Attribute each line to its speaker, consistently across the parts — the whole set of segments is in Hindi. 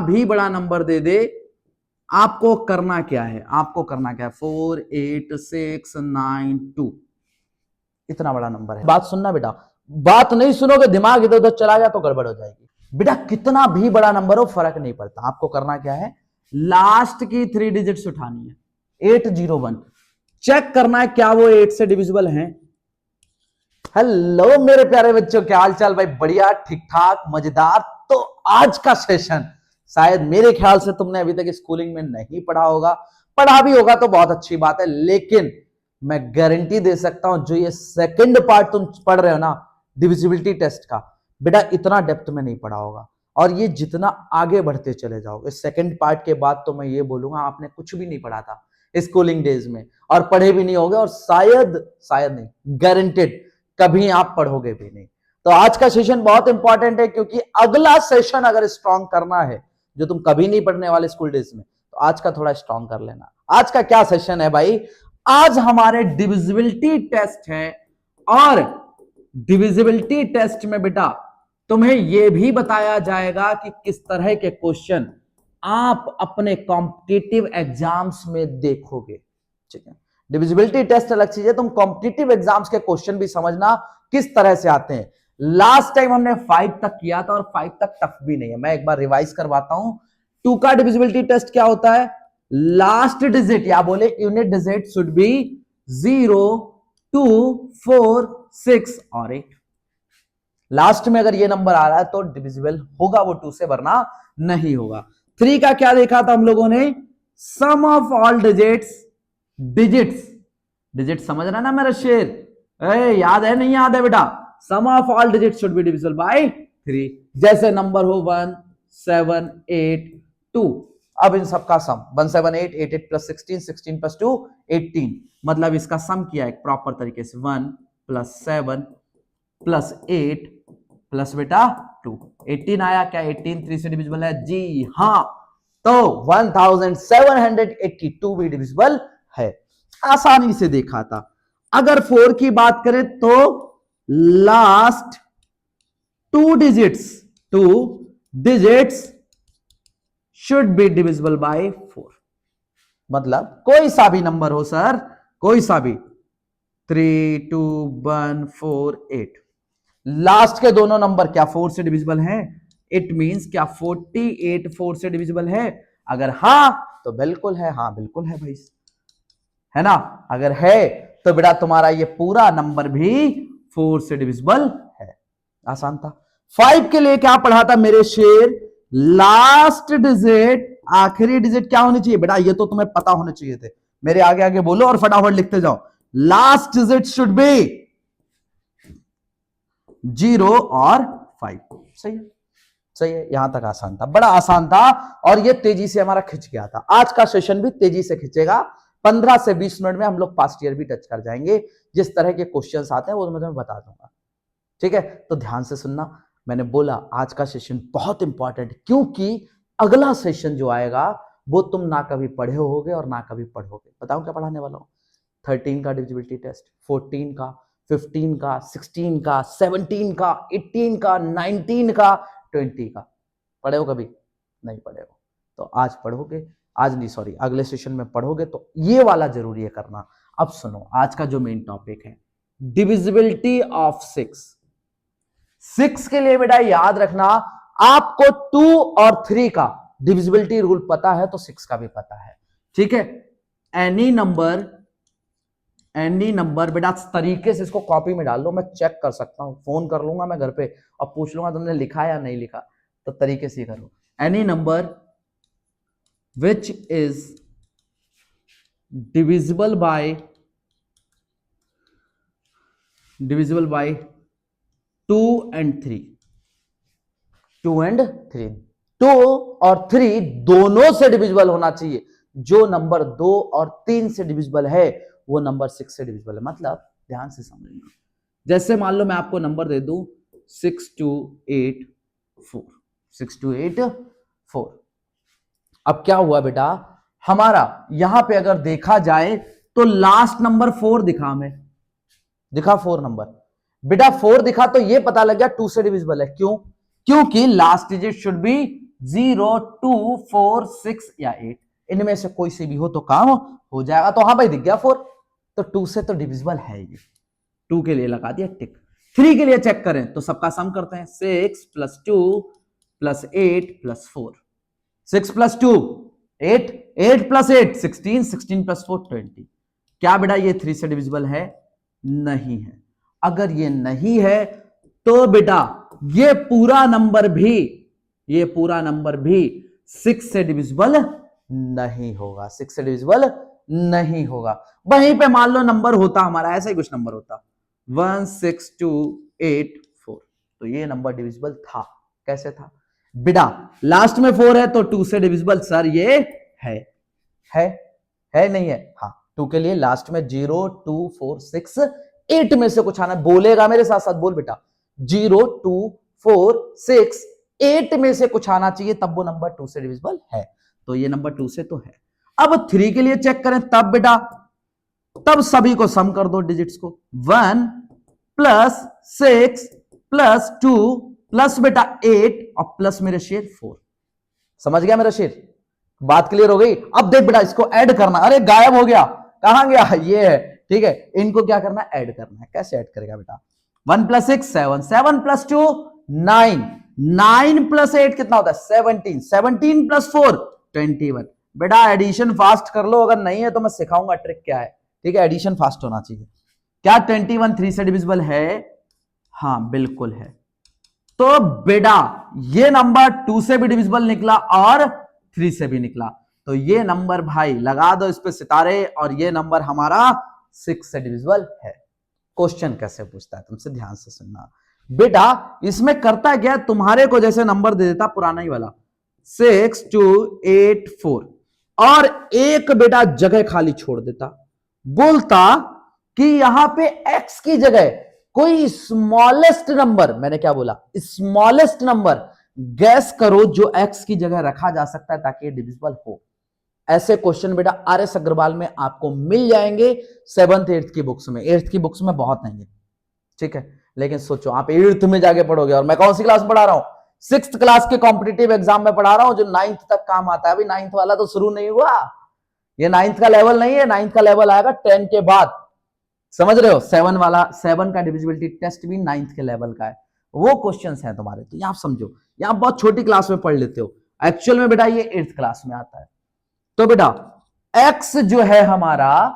Speaker 1: भी बड़ा नंबर दे दे, आपको करना क्या है, आपको करना क्या है, 4 8 6 9 2, इतना बड़ा नंबर है। बात सुनना बेटा, बात नहीं सुनोगे दिमाग इधर उधर चला गया तो गड़बड़ हो जाएगी। बेटा कितना भी बड़ा नंबर हो फर्क नहीं पड़ता, आपको करना क्या है, लास्ट की 3 डिजिट्स उठानी है। 801 चेक करना है क्या वो 8 से डिविजिबल है। हेलो मेरे प्यारे बच्चों, क्या हाल चाल भाई, बढ़िया ठीक ठाक मजेदार। तो आज का सेशन शायद मेरे ख्याल से तुमने अभी तक स्कूलिंग में नहीं पढ़ा होगा, पढ़ा भी होगा तो बहुत अच्छी बात है, लेकिन मैं गारंटी दे सकता हूं जो ये सेकंड पार्ट तुम पढ़ रहे हो ना डिविजिबिलिटी टेस्ट का, बेटा इतना डेप्थ में नहीं पढ़ा होगा। और ये जितना आगे बढ़ते चले जाओगे सेकंड पार्ट के बाद तो मैं ये बोलूंगा आपने कुछ भी नहीं पढ़ा था स्कूलिंग डेज में, और पढ़े भी नहीं होगे, और शायद नहीं गारंटेड कभी आप पढ़ोगे भी नहीं। तो आज का सेशन बहुत इंपॉर्टेंट है, क्योंकि अगला सेशन अगर स्ट्रॉन्ग करना है जो तुम कभी नहीं पढ़ने वाले स्कूल डेज में, तो आज का थोड़ा स्ट्रॉन्ग कर लेना। आज का क्या सेशन है भाई, आज हमारे डिविजिबिलिटी टेस्ट है, और डिविजिबिलिटी टेस्ट में बेटा तुम्हें यह भी बताया जाएगा कि किस तरह के क्वेश्चन आप अपने कॉम्पिटिटिव एग्जाम्स में देखोगे। ठीक है, डिविजिबिलिटी टेस्ट अलग चीज है, तुम कॉम्पिटिटिव एग्जाम्स के क्वेश्चन भी समझना किस तरह से आते हैं। लास्ट टाइम हमने 5 तक किया था, और 5 तक टफ भी नहीं है, मैं एक बार रिवाइज करवाता हूं। 2 का डिविजिबिलिटी टेस्ट क्या होता है, लास्ट डिजिट या बोले यूनिट डिजिट शुड बी 0 2 4 6 और 8। लास्ट में अगर ये नंबर आ रहा है तो डिविजिबल होगा वो 2 से, वरना नहीं होगा। 3 का क्या देखा था हम लोगों ने, सम ऑफ ऑल डिजिट्स समझ रहा ना मेरा शेर, याद है नहीं याद है बेटा, sum of all digits should be divisible by 3। जैसे नंबर हो 1 7 8 2, अब इन सबका सम 1 7 8 8 8 प्लस 16 16 प्लस 2 18, मतलब इसका सम किया एक प्रॉपर तरीके से 1 प्लस 7 प्लस 8 प्लस बेटा 2, 18 आया क्या, 18 3 से डिविजिबल है जी हाँ, तो 1782 भी डिविजिबल है, आसानी से देखा था। अगर 4 की बात करें तो last 2 digits should be divisible bye 4, मतलब कोई सा भी नंबर हो सर, कोई सा भी 3 2 1 4 8, लास्ट के दोनों नंबर क्या 4 से डिविजिबल हैं, इट मींस क्या 48 4 से डिविजिबल है। अगर हाँ तो बिल्कुल है, हाँ बिल्कुल है भाई, है ना, अगर है तो बेटा तुम्हारा ये पूरा नंबर भी 4 से डिविजिबल है, आसान था। 5 के लिए क्या पढ़ा था मेरे शेर, लास्ट डिजिट आखिरी डिजिट क्या होनी चाहिए बेटा, ये तो तुम्हें पता होने चाहिए थे, मेरे आगे आगे बोलो और फटाफट लिखते जाओ। लास्ट डिजिट शुड बी 0 और 5, सही है, सही है, यहां तक आसान था, बड़ा आसान था, और ये तेजी से हमारा खिंच गया था। आज का सेशन भी तेजी से खिंचेगा, 15 से 20 मिनट में हम लोग पास्ट ईयर भी टच कर जाएंगे, जिस तरह के क्वेश्चंस आते हैं वो मैं तुम्हें बता दूंगा। ठीक है, तो ध्यान से सुनना, मैंने बोला आज का सेशन बहुत इंपॉर्टेंट, क्योंकि अगला सेशन जो आएगा वो तुम ना कभी पढ़े होगे और ना कभी पढ़ोगे। बताओ क्या पढ़ाने वाला हूं, 13 का डिविजिबिलिटी टेस्ट, 14 का, 15 का, 16 का, 17 का, 18 का, 19 का, 20 का। पढ़े हो कभी? नहीं पढ़े हो तो आज पढ़ोगे, आज नहीं सॉरी अगले सेशन में पढ़ोगे, तो ये वाला जरूरी है करना। अब सुनो आज का जो मेन टॉपिक है, डिविजिबिलिटी ऑफ 6 के लिए बेटा याद रखना, आपको 2 और 3 का डिविजिबिलिटी रूल पता है तो 6 का भी पता है। ठीक है, एनी नंबर बेटा तरीके से इसको कॉपी में डाल लो, मैं चेक कर सकता हूं, फोन कर लूंगा मैं घर पे और पूछ लूंगा तुमने लिखा या नहीं लिखा, तो तरीके से करो। Any number which is divisible by 2 and 3, 2 and 3, 2 और 3 दोनों से डिविजिबल होना चाहिए। जो नंबर 2 और 3 से डिविजिबल है वो नंबर 6 से डिविजिबल है। मतलब ध्यान से समझना, जैसे मान लो मैं आपको नंबर दे दूं 6284, 6284। अब क्या हुआ बेटा, हमारा यहां पे अगर देखा जाए तो लास्ट नंबर 4 दिखा, हमें दिखा 4 नंबर बेटा, 4 दिखा तो ये पता लग गया 2 से डिविजिबल है। क्यों? क्योंकि लास्ट डिजिट शुड बी 0, 2, 4, 6 या 8, इनमें से कोई से भी हो तो काम हो जाएगा। तो हाँ भाई दिख गया 4, तो 2 से तो डिविजिबल है ये, 2 के लिए लगा दिया टिक। 3 के लिए चेक करें तो सबका सम करते हैं, 6 + 2 + 8 + 4, 6 + 2 8, 8 + 8 16, 16 + 4 20। क्या बेटा ये 3 से डिविजिबल है? नहीं है। अगर ये नहीं है तो बेटा ये पूरा नंबर भी 6 से डिविजिबल नहीं होगा, 6 से डिविजिबल नहीं होगा। वहीं पे मान लो नंबर होता हमारा ऐसा ही कुछ नंबर होता 16284, तो ये नंबर डिविजिबल था। कैसे था बेटा? लास्ट में 4 है तो 2 से डिविजिबल सर ये है नहीं है? हाँ, 2 के लिए लास्ट में 0, 2, 4, 6, 8 में से कुछ आना। बोलेगा मेरे साथ साथ, बोल बेटा 0, 2, 4, 6, 8 में से कुछ आना चाहिए, तब वो नंबर 2 से डिविजिबल है। तो ये नंबर 2 से तो है। अब 3 के लिए चेक करें तब बेटा, तब सभी को सम कर दो डिजिट्स को, 1 + 6 + 2 प्लस बेटा 8 और प्लस मेरे शेर 4। समझ गया मेरा शेर? बात क्लियर हो गई? अब देख बेटा इसको ऐड करना। अरे गायब हो गया, कहां गया? ये है, ठीक है। इनको क्या करना है? ऐड करना है। कैसे ऐड करेगा बेटा? 1 + 6 7, 7 + 2 9, 9 + 8 कितना होता है? 17, 17 + 4 21। बेटा एडिशन फास्ट कर लो, अगर नहीं है तो मैं सिखाऊंगा ट्रिक क्या है, ठीक है। एडिशन फास्ट होना चाहिए। क्या 21 3 से डिविजिबल है? हाँ बिल्कुल है। तो बेटा ये नंबर 2 से भी डिविजिबल निकला और 3 से भी निकला, तो ये नंबर भाई लगा दो इस पे सितारे, और ये नंबर हमारा 6 से डिविजिबल है। क्वेश्चन कैसे पूछता है तुमसे, ध्यान से सुनना बेटा। इसमें करता क्या, तुम्हारे को जैसे नंबर दे देता पुराना ही वाला 6284, और एक बेटा जगह खाली छोड़ देता, बोलता कि यहां पे x की जगह कोई स्मॉलेस्ट नंबर, मैंने क्या बोला? स्मॉलेस्ट नंबर गैस करो जो x की जगह रखा जा सकता है ताकि ये डिविजिबल हो। ऐसे क्वेश्चन बेटा RS अग्रवाल में आपको मिल जाएंगे 7th 8th की बुक्स में। 8th की बुक्स में बहुत नहीं है, ठीक है। लेकिन सोचो आप 8th में जाके पढ़ोगे, और मैं कौन सी क्लास में पढ़ा रहा हूं? 6th क्लास के कॉम्पिटिटिव एग्जाम में पढ़ा रहा हूं, जो 9th तक काम आता है। अभी 9th वाला तो शुरू नहीं हुआ, ये 9th का लेवल नहीं है। 9th का लेवल आएगा 10 के बाद, समझ रहे हो? 7 वाला, 7 का डिविजिबिलिटी टेस्ट भी 9th के लेवल का है। वो क्वेश्चंस हैं तुम्हारे, तो यहां समझो, यहां बहुत छोटी क्लास में पढ़ लेते हो, एक्चुअल में बेटा ये 8th क्लास में आता है। तो बेटा x जो है हमारा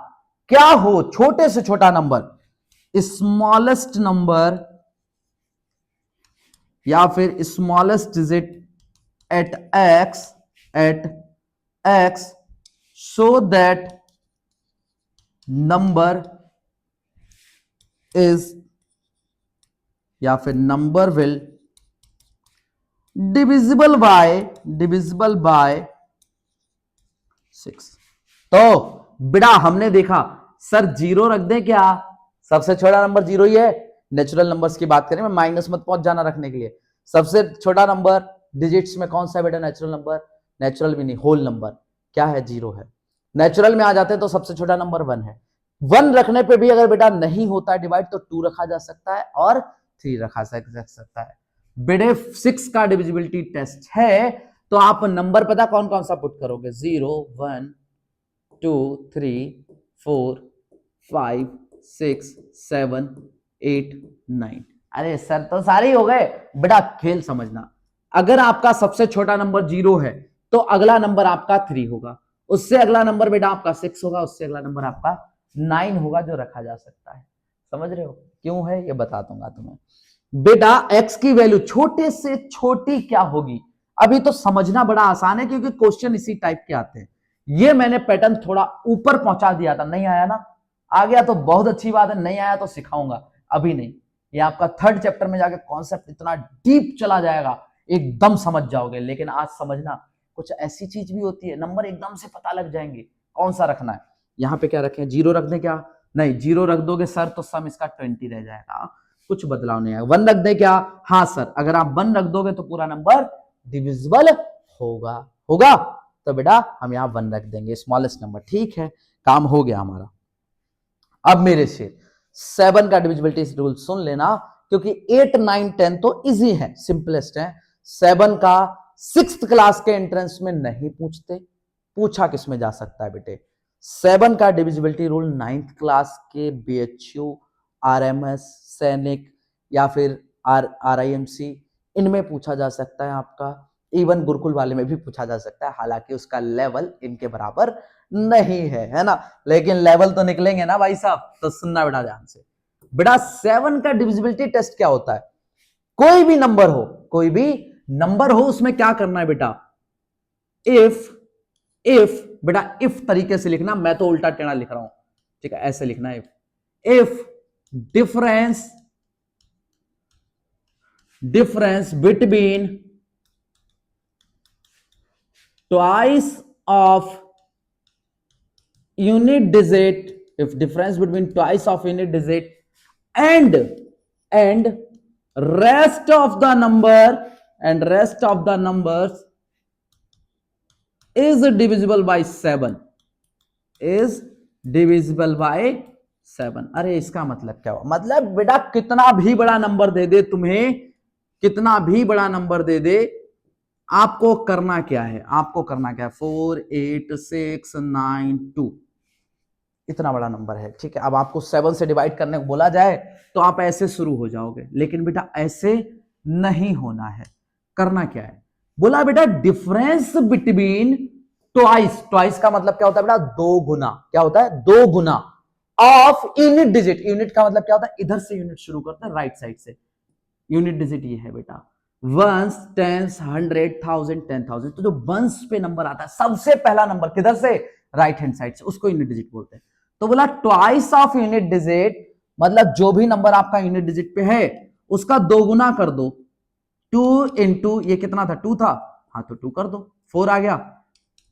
Speaker 1: क्या हो? छोटे से छोटा नंबर, स्मॉलेस्ट नंबर या फिर smallest digit at x so that number is, या फिर नंबर विल डिविजिबल बाय 6। तो बेटा हमने देखा सर 0 रख दें क्या? सबसे छोटा नंबर 0 ही है। नेचुरल नंबर्स की बात करें, मैं माइनस मत पहुंच जाना रखने के लिए। सबसे छोटा नंबर डिजिट्स में कौन सा है बेटा? Natural number. नेचुरल भी नहीं, होल नंबर क्या है? 0 है। नेचुरल में आ जाते हैं तो सबसे छोटा नंबर 1 है। 1 रखने पे भी अगर बेटा नहीं होता डिवाइड तो 2 रखा जा सकता है और 3 रखा सकता है। बेटे 6 का डिविजिबिलिटी टेस्ट है, तो आप नंबर पता कौन कौन सा पुट करोगे? 0, 1, 2, 3, 4, 5, 6, 7, 8, 9। अरे सर तो सारे ही हो गए। बेटा खेल समझना, अगर आपका सबसे छोटा नंबर 0 है तो अगला नंबर आपका 3 होगा, उससे अगला नंबर बेटा आपका 6 होगा, उससे अगला नंबर आपका 9 होगा जो रखा जा सकता है। समझ रहे हो क्यों है? ये बता दूंगा तुम्हें। बेटा x की वैल्यू छोटे से छोटी क्या होगी? अभी तो समझना बड़ा आसान है क्योंकि क्वेश्चन इसी टाइप के आते हैं। ये मैंने पैटर्न थोड़ा ऊपर पहुंचा दिया था, नहीं आया ना? आ गया तो बहुत अच्छी बात है, नहीं आया तो सिखाऊंगा, अभी नहीं। ये आपका 3rd चैप्टर में जाके कॉन्सेप्ट इतना डीप चला जाएगा, एकदम समझ जाओगे। लेकिन आज समझना कुछ ऐसी चीज भी होती है, नंबर एकदम से पता लग जाएंगे कौन सा रखना है। यहाँ पे क्या रखें? 0 रख दें क्या? नहीं, 0 रख दोगे सर तो सम इसका 20 रह जाएगा, कुछ बदलाव नहीं है। 1 रख दे क्या? हाँ सर, अगर आप 1 रख दोगे तो पूरा नंबर डिविजिबल होगा। तो बेटा हम यहां 1 रख देंगे, स्मॉलेस्ट नंबर। ठीक है, काम हो गया हमारा। अब मेरे से 7 का डिविजिबिलिटी रूल सुन लेना, क्योंकि 8, 9, 10 तो इजी है, सिंपलेस्ट है। 7 का सिक्स्थ क्लास के एंट्रेंस में नहीं पूछते, पूछा किसमें जा सकता है बेटे? 7 का डिविजिबिलिटी रूल 9th क्लास के BHU, RMS, सैनिक या फिर RIMC इनमें पूछा जा सकता है आपका। इवन गुरुकुल वाले में भी पूछा जा सकता है, हालांकि उसका लेवल इनके बराबर नहीं है ना, लेकिन लेवल तो निकलेंगे ना भाई साहब, तो सुनना बेटा ध्यान से। बेटा 7 का डिविजिबिलिटी टेस्ट क्या होता है? कोई भी नंबर हो, कोई भी नंबर हो, उसमें क्या करना है बेटा? इफ बेटा इफ तरीके से लिखना, मैं तो उल्टा टेढ़ा लिख रहा हूं, ठीक है, ऐसे लिखना है। If difference between twice of unit digit, if difference between twice of unit digit and rest of the numbers is divisible by 7, is divisible by 7। अरे इसका मतलब क्या हुआ? मतलब बेटा कितना भी बड़ा नंबर दे दे तुम्हें, कितना भी बड़ा नंबर दे दे, आपको करना क्या है? आपको करना क्या है? 4 8 6 9 2 इतना बड़ा नंबर है, ठीक है। अब आपको 7 से डिवाइड करने को बोला जाए तो आप ऐसे शुरू हो जाओगे, लेकिन बेटा ऐसे नहीं होना है। करना क्या है? बोला बेटा डिफरेंस बिटवीन ट्वाइस का मतलब क्या होता है बेटा? दो गुना। क्या होता है? दो गुना ऑफ यूनिट डिजिट। यूनिट का मतलब क्या होता है? इधर से यूनिट शुरू करते हैं, राइट साइड से। यूनिट डिजिट ये है बेटा, वंस, टेंस, 100, 1000, 10,000। तो जो वंस पे नंबर आता है, सबसे पहला नंबर किधर से? राइट हैंड साइड से, उसको यूनिट डिजिट बोलते हैं। तो बोला ट्वाइस ऑफ यूनिट डिजिट, मतलब जो भी नंबर आपका यूनिट डिजिट पे है उसका दो गुना कर दो। 2 इंटू ये कितना था? 2 था, हाँ तो 2 कर दो, 4 आ गया।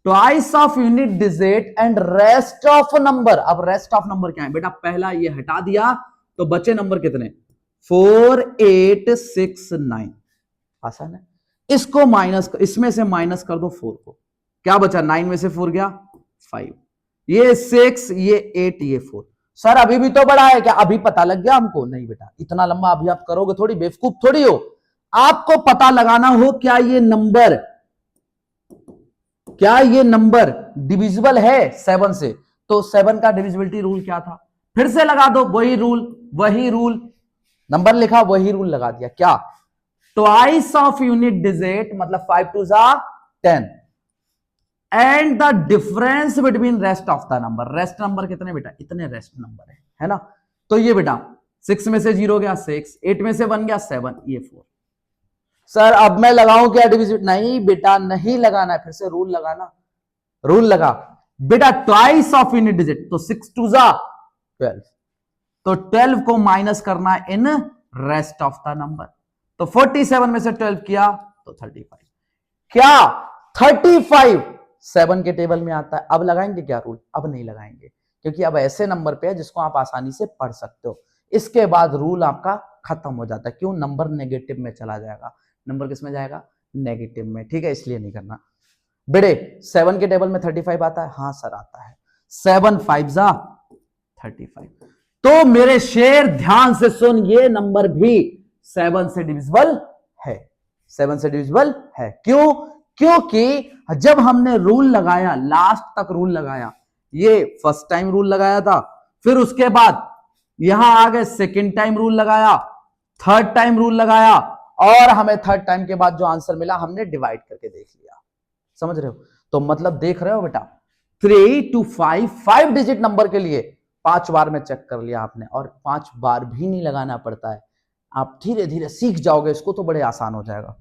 Speaker 1: Twice of unit digit and rest of number. अब रेस्ट ऑफ नंबर क्या है बेटा? पहला ये हटा दिया तो बचे नंबर कितने? 4 8 6 9। आसान है। इसको माइनस, इसमें से माइनस कर दो 4 को, क्या बचा? 9 में से 4 गया 5, ये 6, ये 8, ये 4। सर अभी भी तो बड़ा है क्या? अभी पता लग गया हमको? नहीं बेटा, इतना लंबा अभी आप करोगे थोड़ी, बेवकूफ थोड़ी हो। आपको पता लगाना हो क्या ये नंबर डिविजिबल है 7 से। तो 7 का डिविजिबिलिटी रूल क्या था? फिर से लगा दो वही रूल, नंबर लिखा वही रूल लगा दिया। क्या? ट्वाइस ऑफ यूनिट डिजिट, मतलब 5 2 10, and the difference between rest of the number. Rest number कितने बेटा? इतने रेस्ट नंबर है ना। तो ये बेटा 6 में से 0 गया 6, 8 में से 1 गया 7, ये 4। सर अब मैं लगाऊं क्या डिविजिट? नहीं बेटा, नहीं लगाना है, फिर से रूल लगाना। रूल लगा बेटा, ट्वाइस ऑफ यूनिट डिजिट, तो 6 2 12, तो 12 को माइनस करना in rest of the number. तो 47 में से 12 किया तो 35। क्या? 35 7 के टेबल में आता है। अब लगाएंगे क्या रूल? अब नहीं लगाएंगे, क्योंकि अब ऐसे नंबर पे है जिसको आप आसानी से पढ़ सकते हो। इसके बाद रूल आपका खत्म हो जाता है। क्यों? नंबर नेगेटिव में चला जाएगा। नंबर किस में जाएगा? नेगेटिव में, ठीक है, इसलिए नहीं करना। बेटे 7 के टेबल में 35 आता है? हाँ सर आता है। 7 5 35। तो मेरे शेर ध्यान से सुन, ये नंबर भी 7 से डिविजिबल है। 7 से डिविजिबल है। क्यों? क्योंकि जब हमने रूल लगाया, लास्ट तक रूल लगाया, ये फर्स्ट टाइम रूल लगाया था, फिर उसके बाद यहां आ गए, सेकेंड टाइम रूल लगाया, थर्ड टाइम रूल लगाया, और हमें थर्ड टाइम के बाद जो आंसर मिला हमने डिवाइड करके देख लिया। समझ रहे हो? तो मतलब देख रहे हो बेटा, 3 to 5 डिजिट नंबर के लिए 5 बार में चेक कर लिया आपने, और 5 बार भी नहीं लगाना पड़ता है। आप धीरे धीरे सीख जाओगे इसको, तो बड़े आसान हो जाएगा।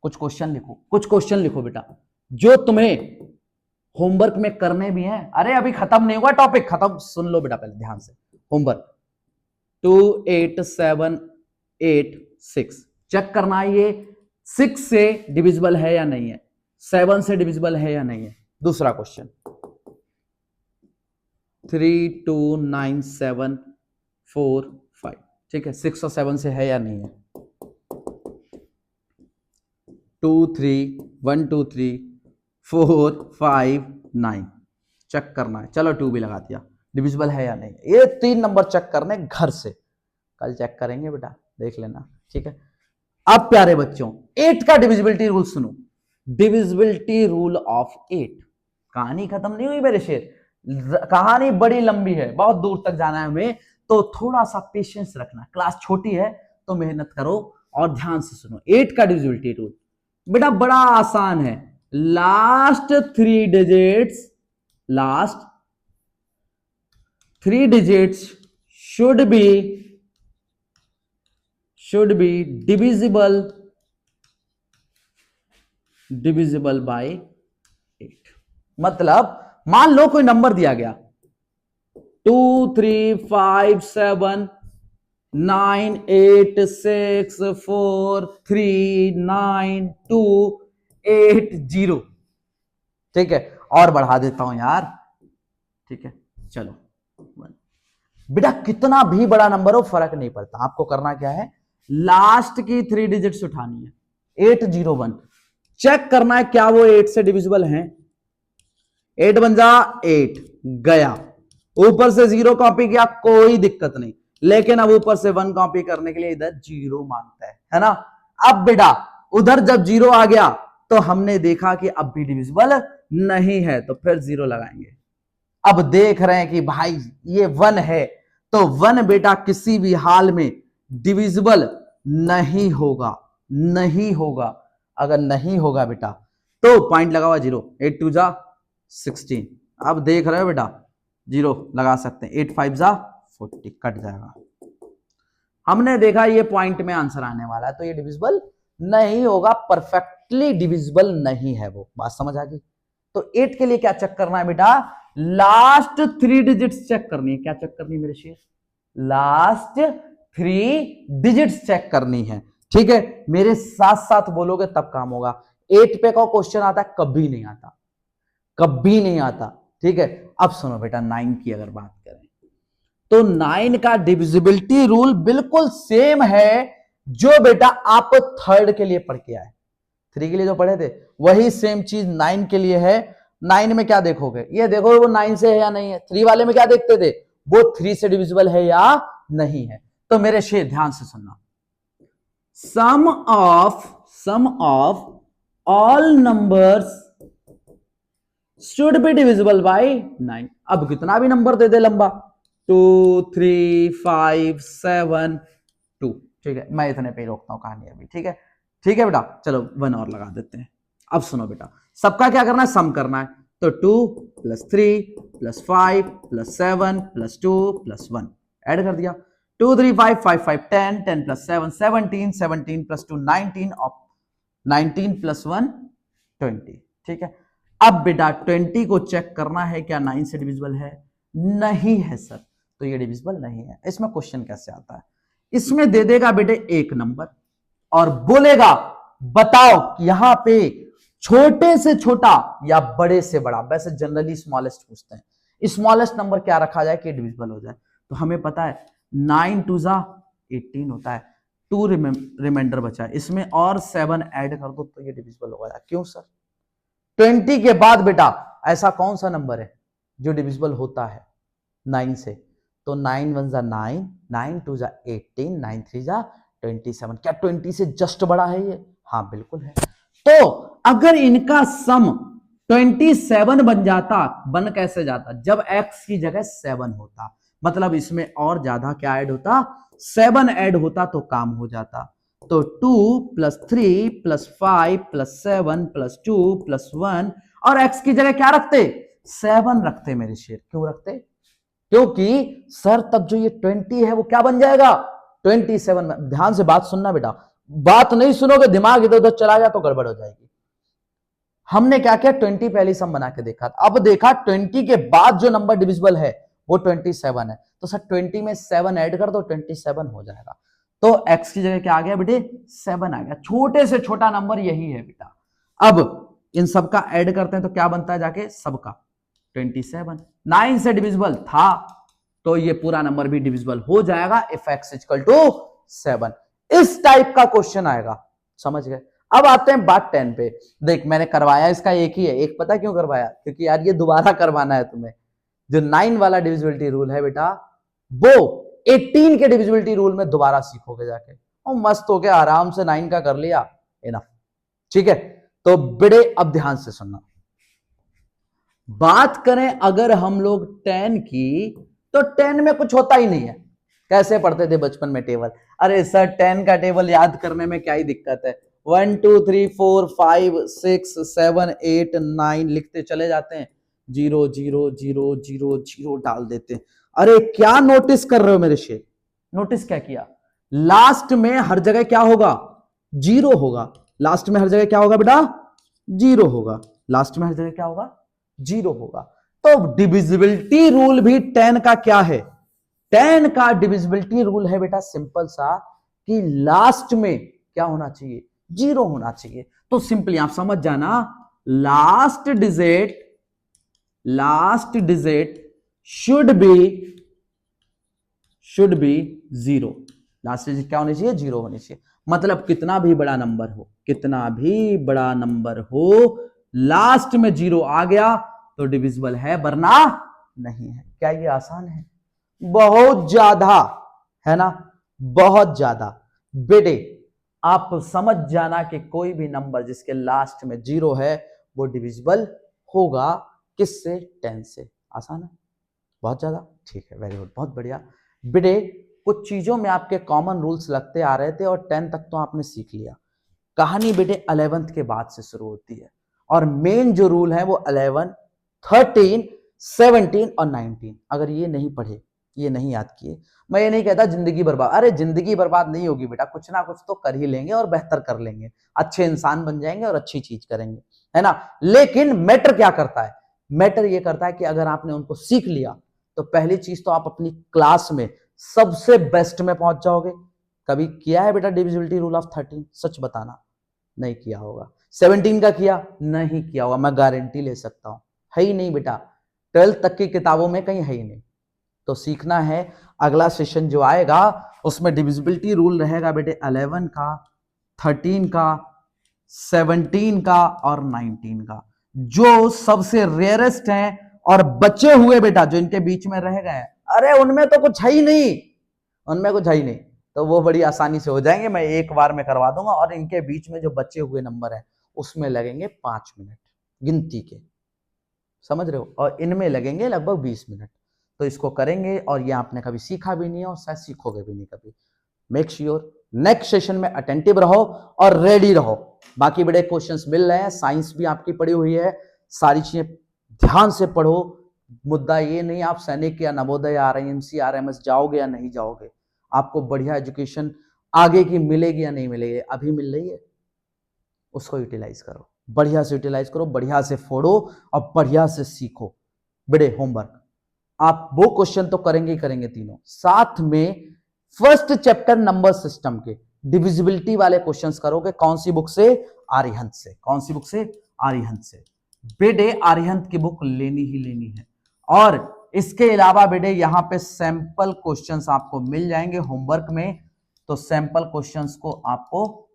Speaker 1: कुछ क्वेश्चन लिखो बेटा, जो तुम्हें होमवर्क में करने भी हैं। अरे अभी खत्म नहीं हुआ टॉपिक, खत्म सुन लो बेटा पहले ध्यान से। होमवर्क 2 8 7 8 6 चेक करना है, ये 6 से डिविजिबल है या नहीं है, 7 से डिविजिबल है या नहीं है। दूसरा क्वेश्चन 3 2 9 7 4 5, ठीक है, 6 और 7 से है या नहीं है। 2 3 1 2 3 4 5 9 चेक करना है। चलो 2 भी लगा दिया, डिविजिबल है या नहीं। ये 3 नंबर चेक करने घर से, कल चेक करेंगे बेटा, देख लेना, ठीक है। अब प्यारे बच्चों 8 का डिविजिबिलिटी रूल सुनो। Divisibility rule of 8। कहानी खत्म नहीं हुई मेरे शेर, कहानी बड़ी लंबी है, बहुत दूर तक जाना है हमें, तो थोड़ा सा पेशेंस रखना। क्लास छोटी है तो मेहनत करो और ध्यान से सुनो। 8 का डिविजिबिलिटी रूल बेटा बड़ा आसान है। Last 3 digits should be divisible by 8। मतलब मान लो कोई नंबर दिया गया 2 3 5 7 9 8 6 4 3 9 2 8 0। ठीक है, और बढ़ा देता हूं यार, ठीक है चलो। बेटा कितना भी बड़ा नंबर हो फर्क नहीं पड़ता, आपको करना क्या है, लास्ट की 3 डिजिट्स उठानी है। 801 चेक करना है क्या वो 8 से डिविजिबल हैं। 8 बन जा 8 गया, ऊपर से 0 कॉपी किया कोई दिक्कत नहीं, लेकिन अब ऊपर से 1 कॉपी करने के लिए इधर 0 मांगता है ना। अब बेटा उधर जब 0 आ गया तो हमने देखा कि अब भी डिविजिबल नहीं है, तो फिर 0 लगाएंगे। अब देख रहे हैं कि भाई ये 1 है, तो 1 बेटा किसी भी हाल में डिविजिबल नहीं होगा, नहीं होगा। अगर नहीं होगा बेटा तो पॉइंट लगा हुआ 0, 8 2 जा 16। अब देख रहे हो बेटा 0 लगा सकते हैं, 8 5 जा 40 कट जाएगा। हमने देखा ये पॉइंट में आंसर आने वाला है, तो ये डिविजिबल नहीं होगा, परफेक्टली डिविजिबल नहीं है वो। बात समझ आ गई। तो 8 के लिए क्या चेक करना है बेटा, लास्ट 3 डिजिट्स चेक करनी है। क्या चेक करनी है मेरे शेर, लास्ट 3 डिजिट्स चेक करनी है। ठीक है, मेरे साथ साथ बोलोगे तब काम होगा। 8 पे का क्वेश्चन आता है, कभी नहीं आता, कभी नहीं आता। ठीक है, अब सुनो बेटा 9 की अगर बात करें तो 9 का डिविजिबिलिटी रूल बिल्कुल सेम है जो बेटा आप 3rd के लिए पढ़ के आए। 3 के लिए जो पढ़े थे वही सेम चीज 9 के लिए है। 9 में क्या देखोगे, ये देखोगे वो 9 से है या नहीं है। 3 वाले में क्या देखते थे, वो 3 से डिविजिबल है या नहीं है। तो मेरे शेर ध्यान से सुनना, sum of all numbers should be divisible by 9। अब कितना भी नंबर दे दे लंबा, 2 3 5 7 2। ठीक है, मैं इतने पे ही रोकता हूं कहानी अभी। ठीक है, ठीक है बेटा, चलो 1 और लगा देते हैं। अब सुनो बेटा, सबका क्या करना है, सम करना है। तो 2 + 3 + 5 + 7 + 2 + 1 ऐड कर दिया। 2 3 5 5 5 10 10 + 7 17 17 + 2 19 और 19 + 1 20। ठीक है, अब बेटा 20 को चेक करना है क्या 9 से डिविजिबल है, नहीं है सर, तो ये डिविजिबल नहीं है। इसमें क्वेश्चन कैसे आता है, इसमें दे देगा बेटे एक नंबर और बोलेगा बताओ यहां पे छोटे से छोटा या बड़े से बड़ा। वैसे जनरली स्मॉलेस्ट पूछते हैं, स्मॉलेस्ट नंबर क्या रखा जाए कि डिविजिबल हो जाए। तो हमें पता है 9 2 जा 18 होता है, 2 रिमाइंडर बचा है, इसमें और 7 ऐड कर दो तो ये डिविजिबल हो जाए। क्यों सर, 20 के बाद बेटा ऐसा कौन सा नंबर है जो डिविजिबल होता है 9 से। तो 9 1 जा 9, 9 2 जा 18, 9 3 जा 27। क्या 20 से जस्ट बड़ा है ये, हाँ बिल्कुल है। तो अगर इनका सम 27 बन जाता, बन कैसे जाता, जब x की जगह 7 होता, मतलब इसमें और ज्यादा क्या ऐड होता, 7 ऐड होता तो काम हो जाता। तो 2 + 3 + 5 + 7 + 2 + 1 और x की जगह क्या रखते, 7 रखते मेरे शेर। क्यों रखते, क्योंकि सर तब जो ये 20 है वो क्या बन जाएगा 27। ध्यान से बात सुनना बेटा, बात नहीं सुनोगे दिमाग इधर उधर चला गया तो गड़बड़ हो जाएगी। हमने क्या किया, 20 पहली सम बना के देखा, अब देखा 20 के बाद जो नंबर डिविजिबल है वो 27 है। तो सर 20 में 7 ऐड कर दो 27 हो जाएगा। तो x की जगह क्या आ गया बेटे, 7 आ गया। छोटे से छोटा नंबर यही है बेटा। अब इन सबका ऐड करते हैं तो क्या बनता है जाके सबका 27। 9 से डिविजिबल था तो ये पूरा नंबर भी डिविजिबल हो जाएगा इफ x = 7। इस टाइप का क्वेश्चन आएगा, समझ गए। अब आते हैं बात 10 पे। देख मैंने करवाया इसका एक ही है, एक पता क्यों करवाया, क्योंकि यार ये दोबारा करवाना है तुम्हें। जो 9 वाला डिविजिबिलिटी रूल है बेटा वो 18 के डिविजिबिलिटी रूल में दोबारा सीखोगे जाके, और मस्त हो गया आराम से 9 का कर लिया, इनफ। ठीक है, तो बेटे अब ध्यान से सुनना, बात करें अगर हम लोग 10 की, तो 10 में कुछ होता ही नहीं है। कैसे पढ़ते थे बचपन में टेबल? अरे सर 10 का टेबल याद करने में क्या ही दिक्कत है, 1 2 3 4 5 6 7 8 9 लिखते चले जाते हैं, 0 0 0 0 0 डाल देते हैं। अरे क्या नोटिस कर रहे हो मेरे शेर? नोटिस क्या किया? लास्ट में हर जगह क्या होगा? 0 होगा। लास्ट में हर जगह क्या होगा बेटा? 0 होगा। लास्ट में हर जगह क्या होगा? 0 होगा। तो डिविजिबिलिटी रूल भी 10 का क्या है? 10 का डिविजिबिलिटी रूल है बेटा सिंपल सा, कि लास्ट में क्या होना चाहिए? 0 होना चाहिए। तो सिंपली आप समझ जाना, last digit should be 0। Last digit क्या होनी चाहिए? 0 होनी चाहिए। मतलब कितना भी बड़ा नंबर हो, लास्ट में 0 आ गया तो डिविजिबल है, वरना नहीं है। क्या ये आसान है? बहुत ज्यादा है ना, बहुत ज्यादा। बेटे आप समझ जाना कि कोई भी नंबर जिसके लास्ट में 0 है वो डिविजिबल होगा। किससे? 10 से। आसान है, बहुत ज्यादा। ठीक है, वेरी गुड, बहुत बढ़िया। बेटे कुछ चीजों में आपके कॉमन रूल्स लगते आ रहे थे और 10 तक तो आपने सीख लिया। कहानी बेटे 11th के बाद से शुरू होती है, और मेन जो रूल है वो 11, 13, 17 और 19। अगर ये नहीं पढ़े, ये नहीं याद किए, मैं ये नहीं कहता जिंदगी बर्बाद। अरे जिंदगी बर्बाद नहीं होगी बेटा, कुछ ना कुछ तो कर ही लेंगे और बेहतर कर लेंगे, अच्छे इंसान बन जाएंगे और अच्छी चीज करेंगे, है ना। लेकिन मैटर क्या करता है? मैटर ये करता है कि अगर आपने उनको सीख लिया तो पहली चीज तो आप अपनी क्लास में सबसे बेस्ट में पहुंच जाओगे। कभी किया है बेटा डिविजिबिलिटी रूल ऑफ 13? सच बताना, नहीं किया होगा। 17 का किया? नहीं किया होगा, मैं गारंटी ले सकता हूं। है ही नहीं बेटा, 12th तक की किताबों में कहीं है ही नहीं। तो सीखना है। अगला सेशन जो आएगा उसमें डिविजिबिलिटी रूल रहेगा बेटे 11 का, 13 का, 17 का और 19 का, जो सबसे रेयरेस्ट हैं और बचे हुए बेटा जो इनके बीच में रह गए, अरे उनमें तो कुछ है ही नहीं, उनमें कुछ है ही नहीं, तो वो बड़ी आसानी से हो जाएंगे। मैं एक बार में करवा दूंगा। और इनके बीच में जो बचे हुए नंबर है उसमें लगेंगे 5 मिनट गिनती के, समझ रहे हो, और इनमें लगेंगे लगभग 20 मिनट। तो इसको करेंगे, और ये आपने कभी सीखा भी नहीं है और शायद सीखोगे भी नहीं कभी। मेक श्योर नेक्स्ट सेशन में अटेंटिव रहो और रेडी रहो। बाकी बड़े क्वेश्चंस मिल रहे हैं, साइंस भी आपकी पड़ी हुई है, सारी चीजें ध्यान से पढ़ो। मुद्दा ये नहीं आप सैनिक या नवोदय आरआईएमसी आरएमएस जाओगे या नहीं जाओगे, आपको बढ़िया एजुकेशन आगे की मिलेगी या नहीं मिलेगी, अभी मिल रही है, उसको यूटिलाइज करो, बढ़िया से यूटिलाइज करो, बढ़िया से फोड़ो और बढ़िया से सीखो। बड़े होमवर्क आप वो क्वेश्चन तो करेंगे ही करेंगे तीनों, साथ में फर्स्ट चैप्टर नंबर सिस्टम के डिविजिबिलिटी वाले क्वेश्चंस करोगे। कौन सी बुक से? आर्यहंत से। कौन सी बुक से? आर्यहंत से। बेटे आर्यहंत की बुक लेनी ही लेनी है। और इसके अलावा बेटे यहां पे सैंपल क्वेश्चंस आपको मिल जाएंगे होमवर्क में, तो सैंपल क्वेश्चंस को आपको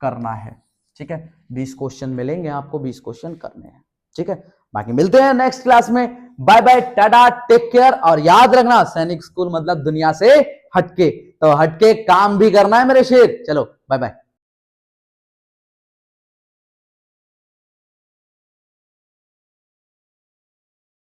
Speaker 1: करना है, ठीक है। 20 क्वेश्चन मिलेंगे आपको, 20 क्वेश्चन करने हैं, ठीक है। बाकी मिलते हैं नेक्स्ट क्लास में। Bye bye, tata, take care. और याद रखना सैनिक स्कूल मतलब दुनिया से हटके, तो हटके काम भी करना है मेरे शेर। चलो बाय बाय।